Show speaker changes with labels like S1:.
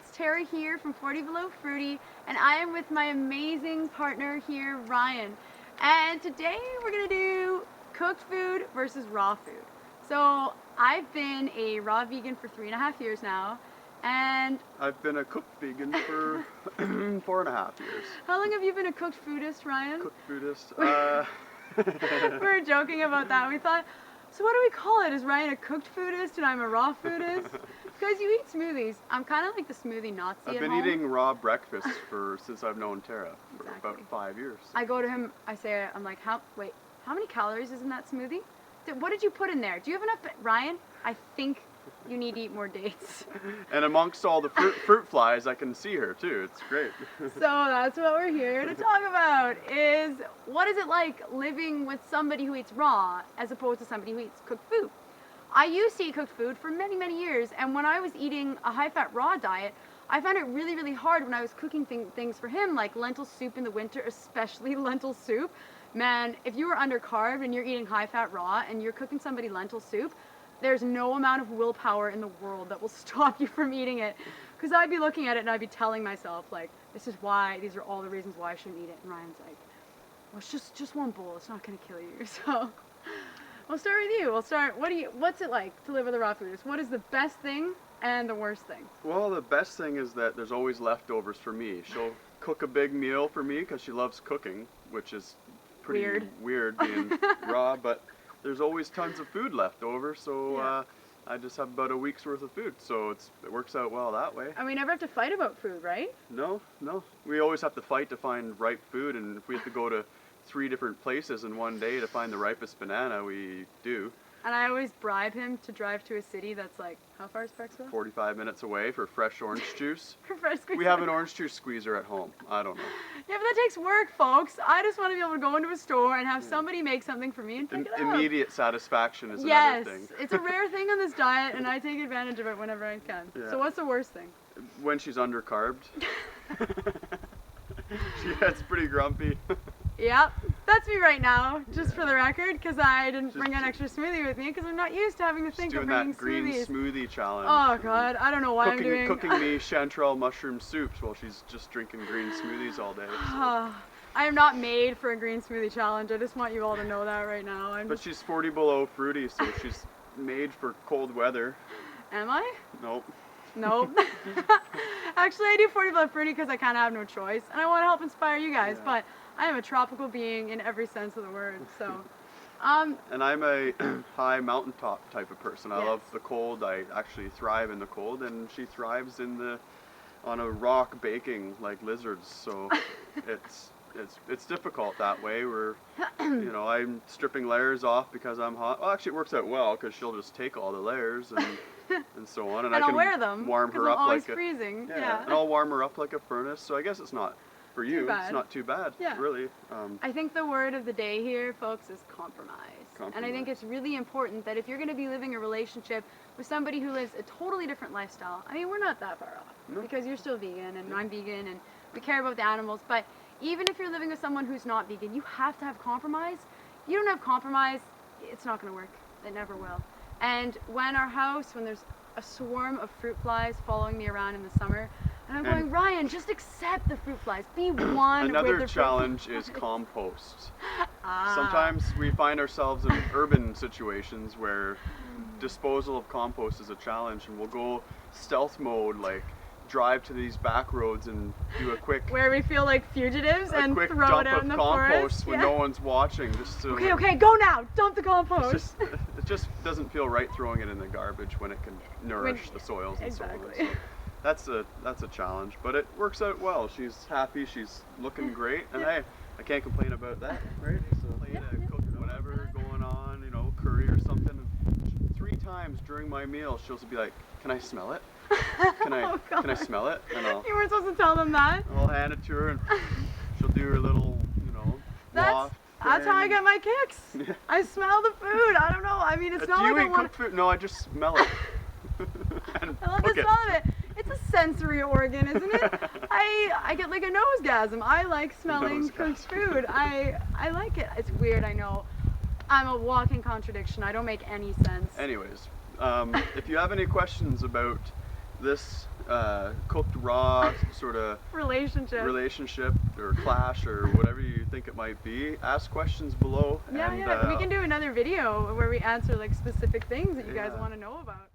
S1: it's Tara here from 40 Below Fruity, and I am with my amazing partner here, Ryan. And today we're gonna do cooked food versus raw food. So I've been a raw vegan for 3.5 years now, and
S2: I've been a cooked vegan for 4.5 years.
S1: how long have you been a cooked foodist, Ryan?
S2: Cooked Buddhist.
S1: We were joking about that. We thought, so what do we call it? Is Ryan a cooked foodist and I'm a raw foodist? Because you eat smoothies. I'm kind of like the smoothie Nazi
S2: I've
S1: at
S2: been
S1: home.
S2: eating raw breakfast since I've known Tara for
S1: Exactly.
S2: about 5 years.
S1: I go to him, I'm like, how many calories is in that smoothie? What did you put in there? Do you have enough, Ryan? I think you need to eat more dates.
S2: And amongst all the fruit flies, I can see her too. It's great.
S1: So that's what we're here to talk about, is what is it like living with somebody who eats raw as opposed to somebody who eats cooked food? I used to eat cooked food for many, many years, and when I was eating a high-fat raw diet, I found it really, really hard when I was cooking things for him, like lentil soup in the winter, especially lentil soup. Man, if you were undercarb and you're eating high-fat raw and you're cooking somebody lentil soup, there's no amount of willpower in the world that will stop you from eating it. Because I'd be looking at it and I'd be telling myself, like, these are all the reasons why I shouldn't eat it. And Ryan's like, well, it's just one bowl, it's not gonna kill you. So we'll start with you. What's it like to live with a raw foodist? What is the best thing and the worst thing?
S2: Well, the best thing is that there's always leftovers for me. She'll cook a big meal for me because she loves cooking, which is pretty weird being raw, but there's always tons of food left over, so
S1: Yeah.
S2: I just have about a week's worth of food, so it works out well that way.
S1: And we never have to fight about food, right?
S2: No. We always have to fight to find ripe food, and if we have to go to 3 different places in one day to find the ripest banana, we do.
S1: And I always bribe him to drive to a city that's like, how far is Parksville?
S2: 45 minutes away for fresh orange juice.
S1: For fresh squeeze.
S2: We have an orange juice squeezer at home. I don't know.
S1: Yeah, but that takes work, folks. I just want to be able to go into a store and have somebody make something for me and pick it up.
S2: Immediate satisfaction is
S1: Yes,
S2: another thing.
S1: it's a rare thing on this diet, and I take advantage of it whenever I can.
S2: Yeah.
S1: So what's the worst thing?
S2: When she's undercarbed. She gets pretty grumpy.
S1: Yep, that's me right now, just for the record, because I didn't
S2: Just-
S1: bring an extra smoothie with me, because I'm not used to having to
S2: She's
S1: think
S2: doing
S1: of bringing
S2: that green
S1: smoothies.
S2: smoothie challenge.
S1: Oh God, I don't know why I'm doing.
S2: Cooking me chanterelle mushroom soups while she's just drinking green smoothies all day. So.
S1: I am not made for a green smoothie challenge. I just want you all to know that right now.
S2: But she's 40 below fruity, so she's made for cold weather.
S1: Am I?
S2: Nope.
S1: Nope. Actually, I do 40 Below Fruity because I kind of have no choice, and I want to help inspire you guys.
S2: Yeah.
S1: But I am a tropical being in every sense of the word. So,
S2: And I'm a high mountaintop type of person. I
S1: Yes.
S2: love the cold. I actually thrive in the cold, and she thrives on a rock baking like lizards. So it's difficult that way. I'm stripping layers off because I'm hot. Well, actually, it works out well because she'll just take all the layers and so on, and I
S1: and I'll
S2: can
S1: wear them
S2: warm
S1: because
S2: her
S1: I'm
S2: up
S1: always
S2: like
S1: freezing.
S2: and I'll warm her up like a furnace. So I guess it's not for you.
S1: bad.
S2: It's not too bad,
S1: Yeah.
S2: really.
S1: I think the word of the day here, folks, is compromise. And I think it's really important that if you're going to be living a relationship with somebody who lives a totally different lifestyle, I mean, we're not that far off
S2: No.
S1: because you're still vegan and I'm vegan and we care about the animals. But even if you're living with someone who's not vegan, you have to have compromise. You don't have compromise, it's not going to work. It never will. And when there's a swarm of fruit flies following me around in the summer, and I'm going, Ryan, just accept the fruit flies. Be one with
S2: Another
S1: the
S2: challenge
S1: fruit
S2: is
S1: flies.
S2: compost.
S1: Ah.
S2: Sometimes we find ourselves in urban situations where disposal of compost is a challenge, and we'll go stealth mode, like drive to these back roads and do a quick
S1: Where we feel like fugitives and
S2: quick
S1: throw it
S2: dump
S1: out in
S2: of
S1: the
S2: compost
S1: forest.
S2: when
S1: Yeah.
S2: no one's watching. Just to,
S1: Okay, go now. Dump the compost.
S2: it just doesn't feel right throwing it in the garbage when it can nourish the soils and so
S1: Exactly.
S2: on. So that's a challenge, but it works out well. She's happy, she's looking great, and hey, I can't complain about that, right? So cook whatever going on, curry or something. 3 times during my meal, she'll be like, "Can I smell it? Can I
S1: Oh,
S2: can I smell it?" And
S1: You weren't supposed to tell them that.
S2: I'll hand it to her, and she'll do her little, waft
S1: That's how I
S2: thing.
S1: get my kicks.
S2: Yeah.
S1: I smell the food. I don't know. I mean, it's
S2: Do
S1: not
S2: you
S1: like I
S2: eat
S1: want.
S2: cooked food? No, I just smell it. And
S1: I love the
S2: cook it.
S1: smell of it. It's a sensory organ, isn't it? I get like a nosegasm. I like smelling cooked food. I like it. It's weird, I know. I'm a walking contradiction. I don't make any sense.
S2: Anyways, if you have any questions about this cooked raw sort of
S1: relationship
S2: or clash or whatever you think it might be, ask questions below.
S1: Yeah,
S2: and,
S1: yeah. We can do another video where we answer like specific things that you guys
S2: Yeah.
S1: want to know about.